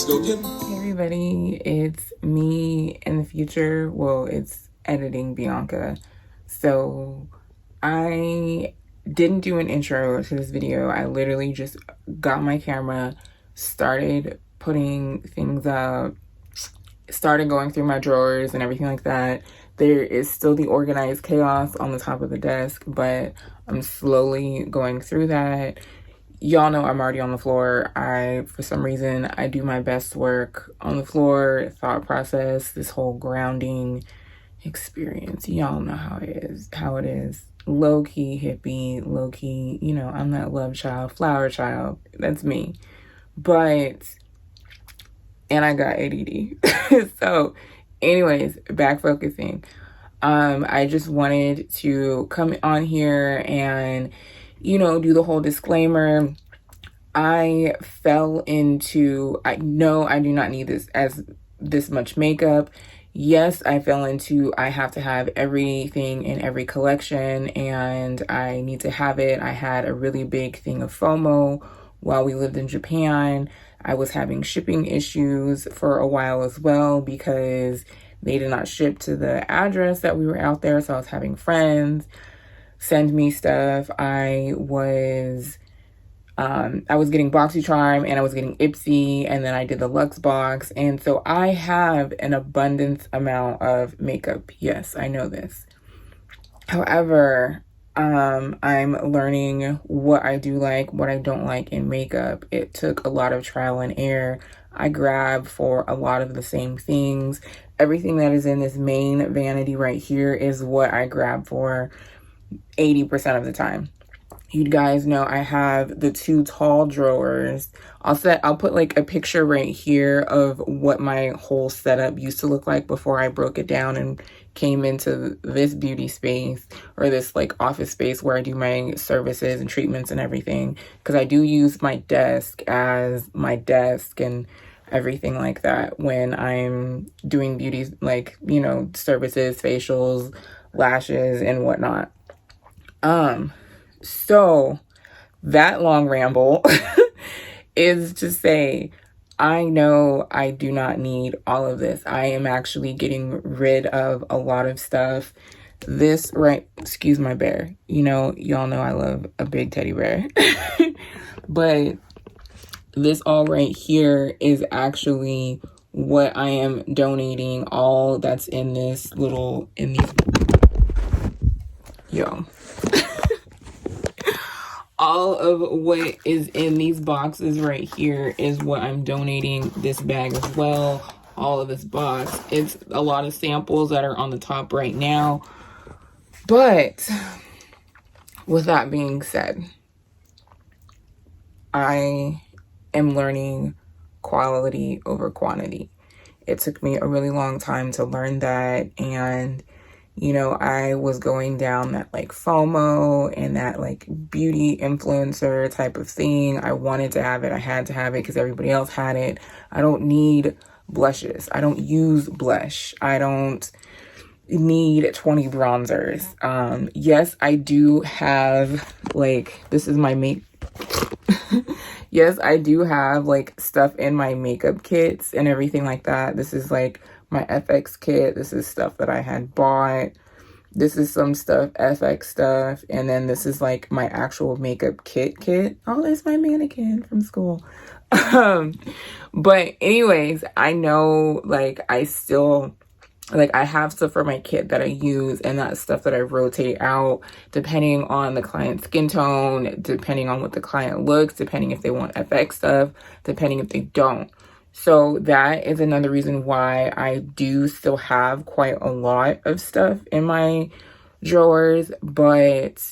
Hey everybody, it's me in the future. Well, it's editing Bianca. So I didn't do an intro to this video. I literally just got my camera, started putting things up, started going through my drawers and everything like that. There is still the organized chaos on the top of the desk, but I'm slowly going through that. Y'all know I'm already on the floor. For some reason, I do my best work on the floor, thought process, this whole grounding experience. Y'all know how it is. Low-key hippie, low-key, I'm that love child, flower child. That's me. And I got ADD. So anyways, back focusing. I just wanted to come on here and do the whole disclaimer. I know I do not need this much makeup. Yes, I have to have everything in every collection and I need to have it. I had a really big thing of FOMO while we lived in Japan. I was having shipping issues for a while as well because they did not ship to the address that we were out there. So I was having friends send me stuff. I was getting BoxyCharm and I was getting Ipsy, and then I did the Luxe box. And so I have an abundance amount of makeup. Yes, I know this. However, I'm learning what I do like, what I don't like in makeup. It took a lot of trial and error. I grab for a lot of the same things. Everything that is in this main vanity right here is what I grab for 80% of the time. You guys know I have the two tall drawers. I'll put like a picture right here of what my whole setup used to look like before I broke it down and came into this beauty space, or this like office space where I do my services and treatments and everything, because I do use my desk as my desk and everything like that when I'm doing beauty, like, services, facials, lashes and whatnot. So that long ramble is to say, I know I do not need all of this. I am actually getting rid of a lot of stuff. Excuse my bear. Y'all know I love a big teddy bear. But this all right here is actually what I am donating, all that's in these all of what is in these boxes right here is what I'm donating. This bag as well, all of this box. It's a lot of samples that are on the top right now. But with that being said, I am learning quality over quantity. It took me a really long time to learn that, and I was going down that like FOMO and that like beauty influencer type of thing. I wanted to have it. I had to have it because everybody else had it. I don't need blushes. I don't use blush. I don't need 20 bronzers. Yes, I do have this is my yes, I do have like stuff in my makeup kits and everything like that. This is like my FX kit. This is stuff that I had bought. This is some stuff, FX stuff. And then this is like my actual makeup kit. Oh, there's my mannequin from school. But anyways, I know I have stuff for my kit that I use, and that's stuff that I rotate out depending on the client's skin tone, depending on what the client looks, depending if they want FX stuff, depending if they don't. So that is another reason why I do still have quite a lot of stuff in my drawers, but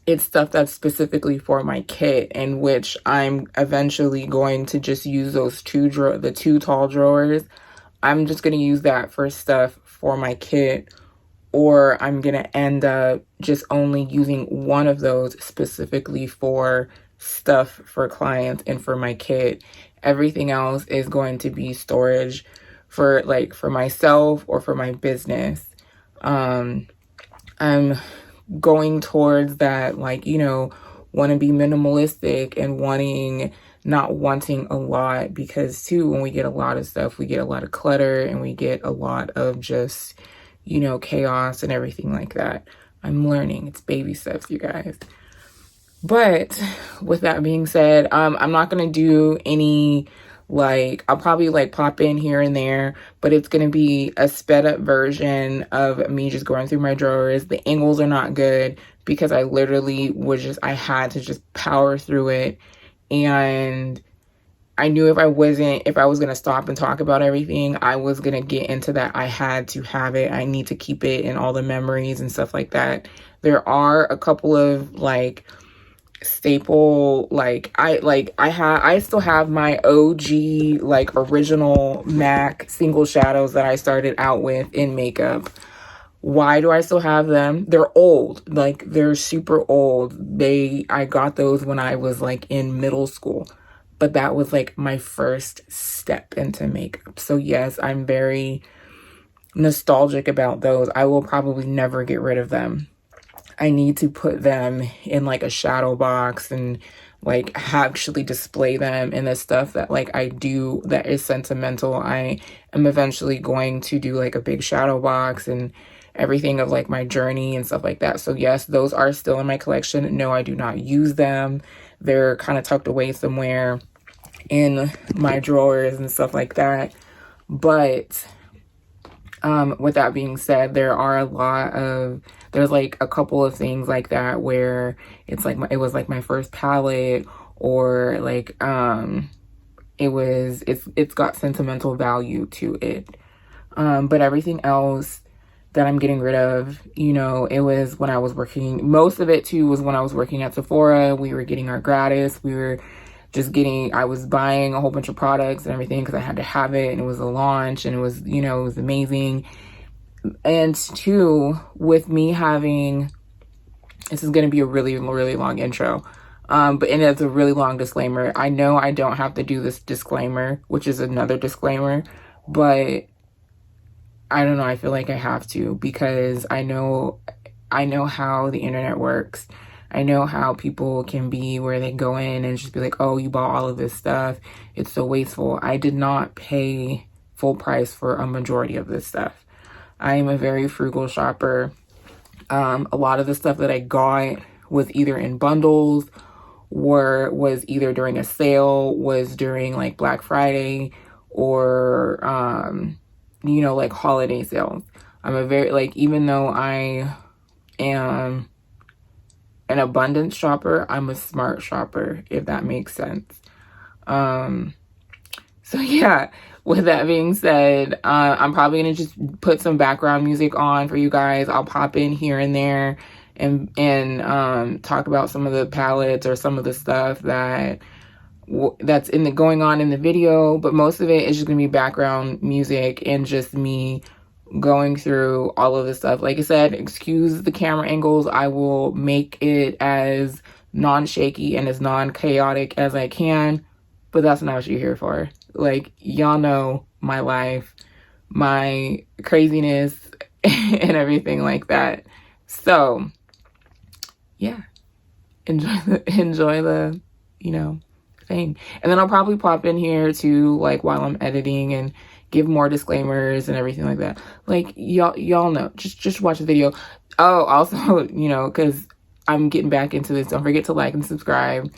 it's stuff that's specifically for my kit, and which I'm eventually going to just use the two tall drawers. I'm just going to use that for stuff for my kit, or I'm going to end up just only using one of those specifically for stuff for clients and for my kit. Everything else is going to be storage for myself or for my business. I'm going towards that, want to be minimalistic and wanting not wanting a lot, because too, when we get a lot of stuff, we get a lot of clutter and we get a lot of just, you know, chaos and everything like that. I'm learning. It's baby steps, you guys. But with that being said, I'm not going to do any, like, I'll probably like pop in here and there, but it's going to be a sped up version of me just going through my drawers. The angles are not good because I literally I had to just power through it. And I knew if I was going to stop and talk about everything, I was going to get into that. I had to have it. I need to keep it in all the memories and stuff like that. There are a couple of like staple, I still have my OG, like, original MAC single shadows that I started out with in makeup. Why do I still have them? They're old. Like, they're super old. I got those when I was like in middle school, but that was like my first step into makeup. So yes, I'm very nostalgic about those. I will probably never get rid of them. I need to put them in like a shadow box and like actually display them in the stuff that like I do that is sentimental. I am eventually going to do like a big shadow box and everything of like my journey and stuff like that. So yes, those are still in my collection. No, I do not use them. They're kind of tucked away somewhere in my drawers and stuff like that. But with that being said, there's like a couple of things like that where it's like it was like my first palette, or like it's got sentimental value to it. But everything else that I'm getting rid of, you know, it was when I was working. Most of it too was when I was working at Sephora. We were getting our gratis. I was buying a whole bunch of products and everything because I had to have it, and it was a launch, and it was, you know, it was amazing. And two, with me having, this is going to be a really, really long intro, and it's a really long disclaimer. I know I don't have to do this disclaimer, which is another disclaimer, but I don't know, I feel like I have to, because I know how the internet works. I know how people can be, where they go in and just be like, oh, you bought all of this stuff. It's so wasteful. I did not pay full price for a majority of this stuff. I am a very frugal shopper. A lot of the stuff that I got was either in bundles, or was either during a sale, was during like Black Friday, or, you know, like holiday sales. I'm a very, like, even though I am an abundance shopper, I'm a smart shopper, if that makes sense. So yeah, with that being said, I'm probably gonna just put some background music on for you guys. I'll pop in here and there and talk about some of the palettes or some of the stuff that's going on in the video, but most of it is just gonna be background music and just me going through all of this stuff. Like I said, excuse the camera angles. I will make it as non-shaky and as non-chaotic as I can, but that's not what you're here for. Like, y'all know my life, my craziness, and everything like that. So yeah, enjoy the, you know, thing. And then I'll probably pop in here too, like while I'm editing, and give more disclaimers and everything like that. Like, y'all know, just watch the video. Oh, also, you know, because I'm getting back into this, don't forget to like and subscribe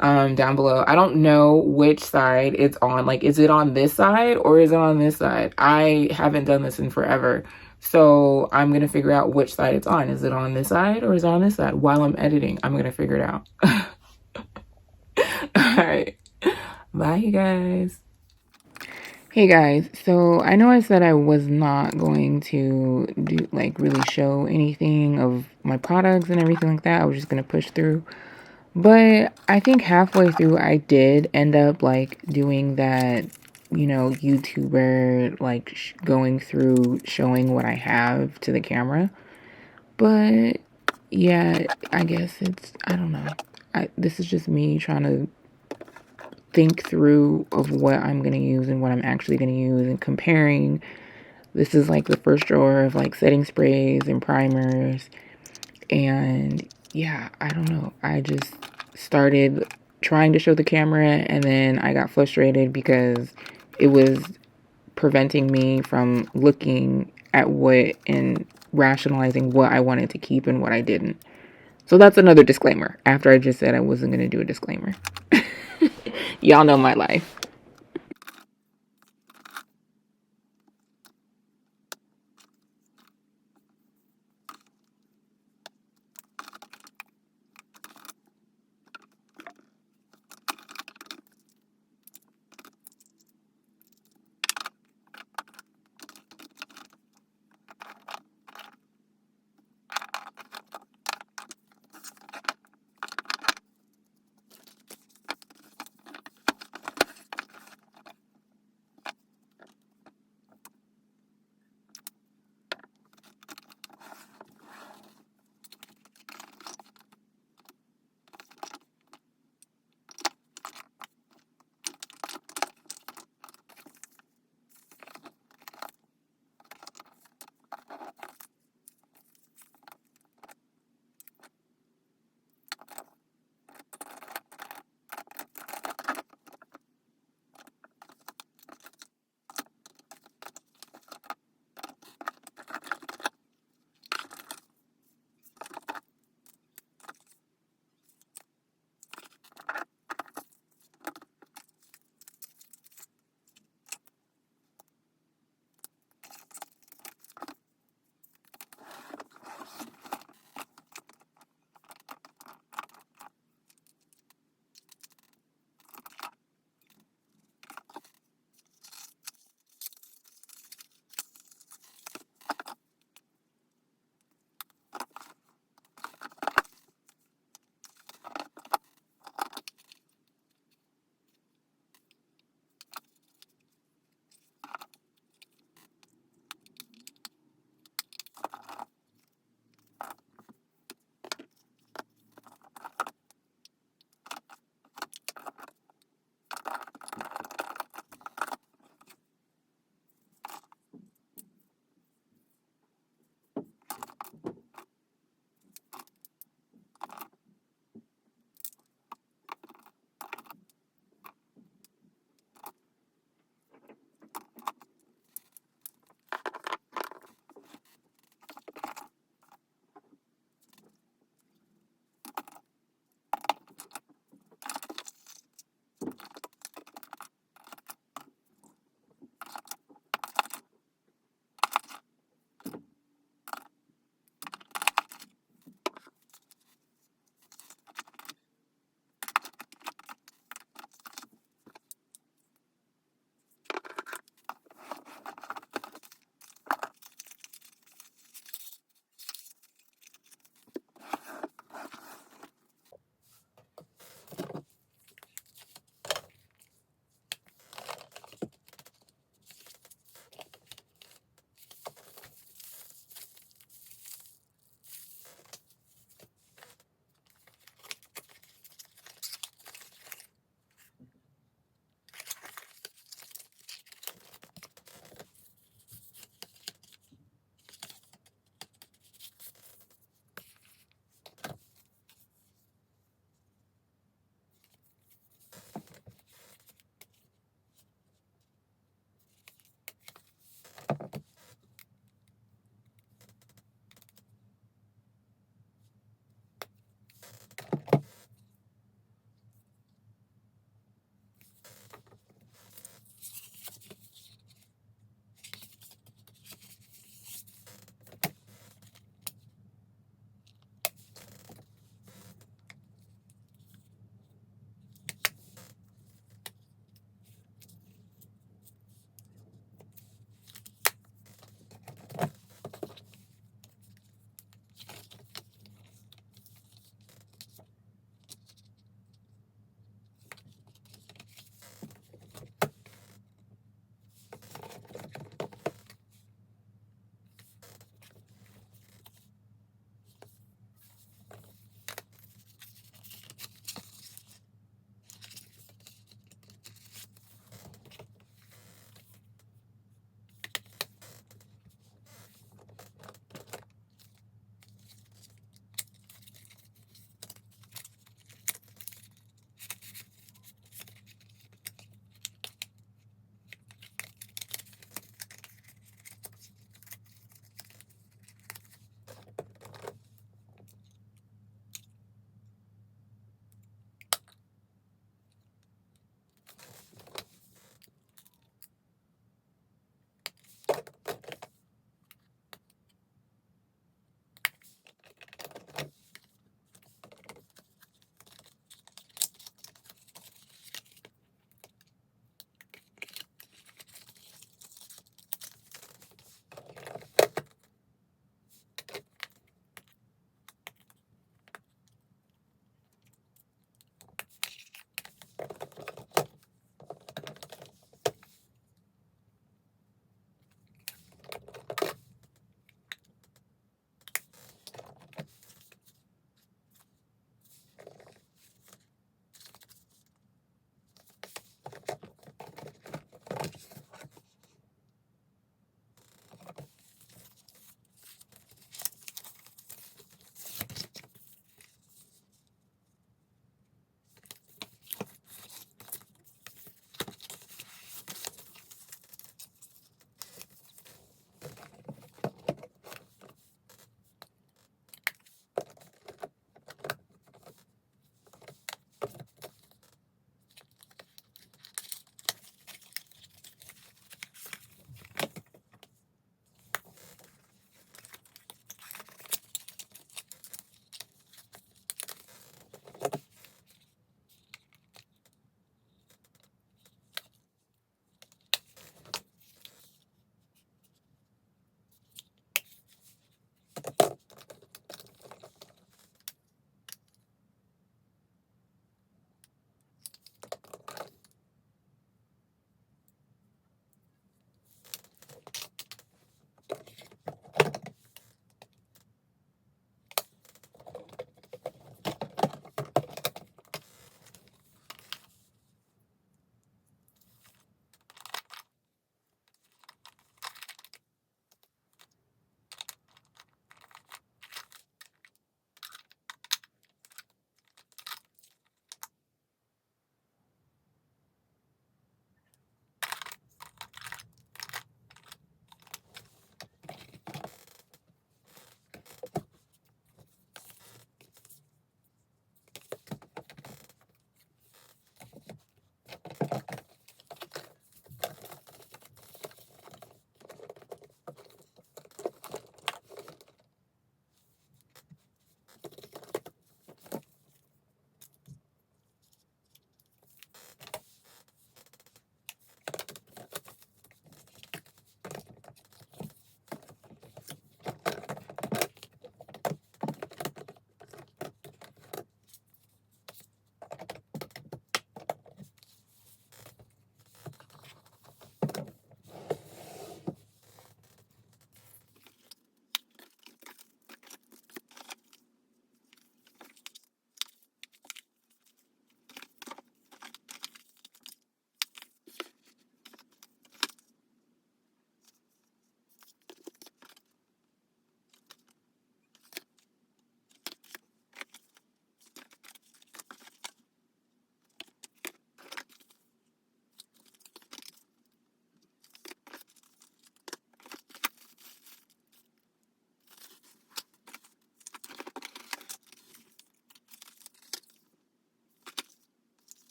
down below. I don't know which side it's on. Like, is it on this side or is it on this side? I haven't done this in forever, so I'm gonna figure out which side it's on. Is it on this side or is it on this side? While I'm editing, I'm gonna figure it out. All right, bye you guys. Hey guys, so I know I said I was not going to do, like, really show anything of my products and everything like that. I was just going to push through. But I think halfway through I did end up, like, doing that, you know, YouTuber, like, going through showing what I have to the camera. But yeah, I guess I don't know. This is just me trying to think through of what I'm going to use and what I'm actually going to use, and comparing. This is like the first drawer of like setting sprays and primers. And yeah, I don't know. I just started trying to show the camera, and then I got frustrated because it was preventing me from looking at what and rationalizing what I wanted to keep and what I didn't. So that's another disclaimer after I just said I wasn't going to do a disclaimer. Y'all know my life.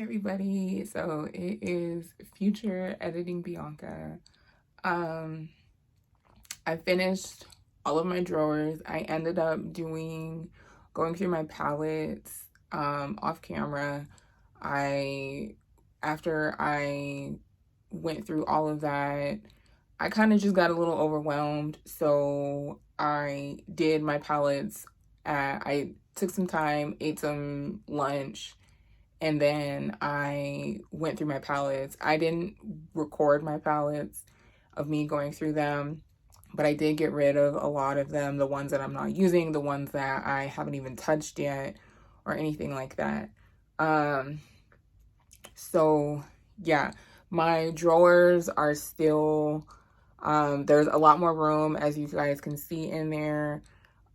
everybody. So it is future editing Bianca. I finished all of my drawers. I ended up going through my palettes off camera. After I went through all of that, I kind of just got a little overwhelmed. So I did my palettes. I took some time, ate some lunch, and then I went through my palettes. I didn't record my palettes of me going through them, but I did get rid of a lot of them, the ones that I'm not using, the ones that I haven't even touched yet, or anything like that. So yeah, my drawers are still, there's a lot more room, as you guys can see in there.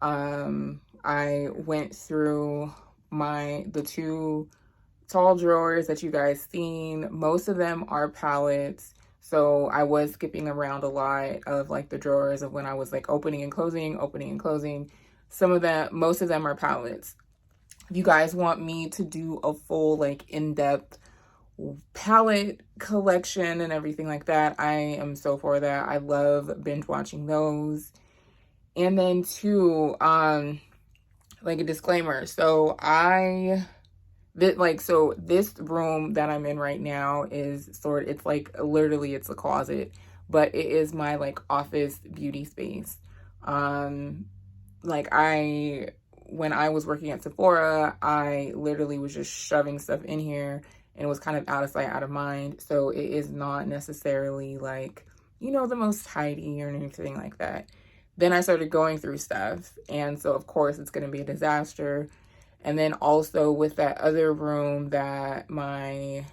I went through the two tall drawers that you guys seen. Most of them are palettes. So I was skipping around a lot of like the drawers of when I was like opening and closing. Most of them are palettes. If you guys want me to do a full like in-depth palette collection and everything like that, I am so for that. I love binge watching those. And then too, like a disclaimer. So this room that I'm in right now is it's like literally it's a closet, but it is my like office beauty space. When I was working at Sephora, I literally was just shoving stuff in here and it was kind of out of sight, out of mind. So it is not necessarily like, the most tidy or anything like that. Then I started going through stuff, and so of course it's going to be a disaster. And then also with that other room that my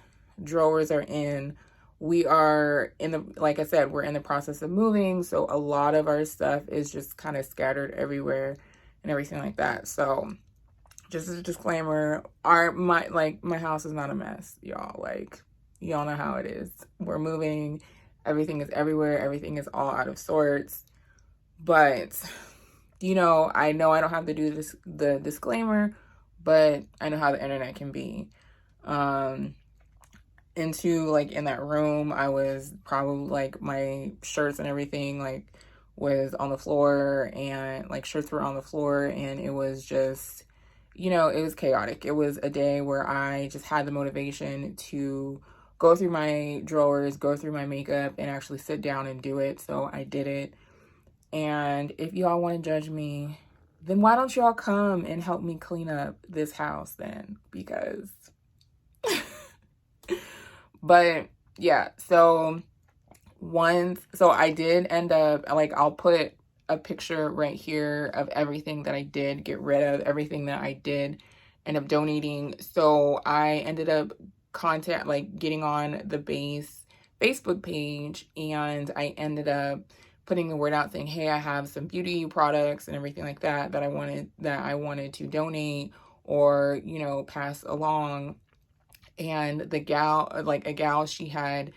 drawers are in, like I said, we're in the process of moving. So a lot of our stuff is just kind of scattered everywhere and everything like that. So just as a disclaimer, my house is not a mess, y'all. Like, y'all know how it is. We're moving. Everything is everywhere. Everything is all out of sorts. But, I know I don't have to do the disclaimer, but I know how the internet can be. Like in that room, I was probably like my shirts and everything like was on the floor, and like shirts were on the floor, and it was just, it was chaotic. It was a day where I just had the motivation to go through my drawers, go through my makeup, and actually sit down and do it. So I did it. And if y'all want to judge me, then why don't y'all come and help me clean up this house then? Because, but yeah, so I did end up, like, I'll put a picture right here of everything that I did get rid of, everything that I did end up donating. So I ended up getting on the base Facebook page, and I ended up putting the word out saying, hey, I have some beauty products and everything like that I wanted to donate or, pass along. And a gal, she had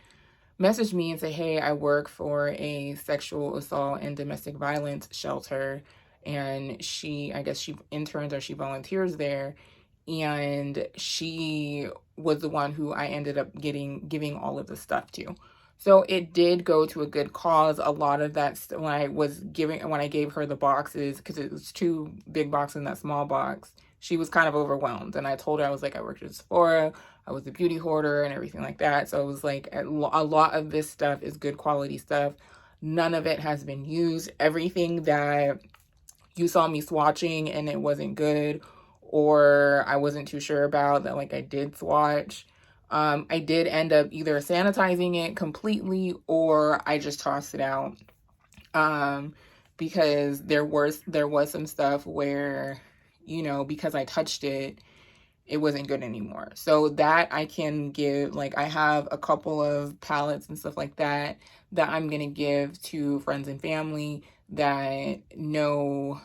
messaged me and say, hey, I work for a sexual assault and domestic violence shelter. And I guess she interns or she volunteers there. And she was the one who I ended up giving all of the stuff to. So it did go to a good cause. A lot of that, when I gave her the boxes, because it was 2 big boxes in that small box, she was kind of overwhelmed. And I told her, I was like, I worked at Sephora, I was a beauty hoarder and everything like that. So it was like, a lot of this stuff is good quality stuff. None of it has been used. Everything that you saw me swatching and it wasn't good, or I wasn't too sure about that, like I did swatch, I did end up either sanitizing it completely or I just tossed it out, because there was some stuff where, because I touched it, it wasn't good anymore. So that I can give, like, I have a couple of palettes and stuff like that I'm gonna give to friends and family that know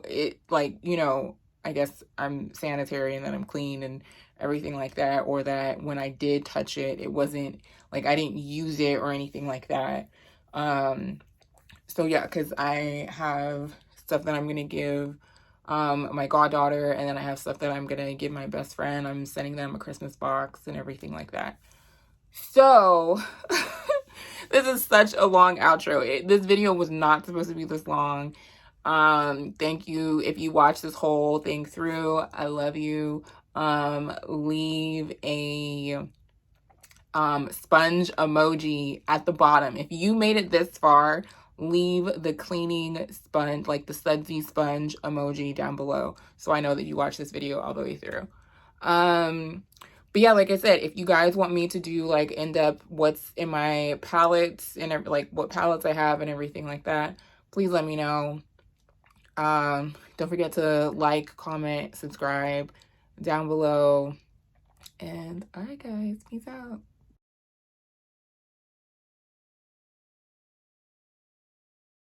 it, like, I guess I'm sanitary and that I'm clean and everything like that, or that when I did touch it, it wasn't like I didn't use it or anything like that. So yeah, because I have stuff that I'm gonna give my goddaughter, and then I have stuff that I'm gonna give my best friend. I'm sending them a Christmas box and everything like that. So this is such a long outro. This video was not supposed to be this long. Thank you if you watch this whole thing through. I love you. Leave a sponge emoji at the bottom. If you made it this far, leave the cleaning sponge, like the sudsy sponge emoji down below, so I know that you watched this video all the way through. But yeah, like I said, if you guys want me to do like in-depth what's in my palettes and like what palettes I have and everything like that, please let me know. Don't forget to like, comment, subscribe down below. And all right, guys, peace out.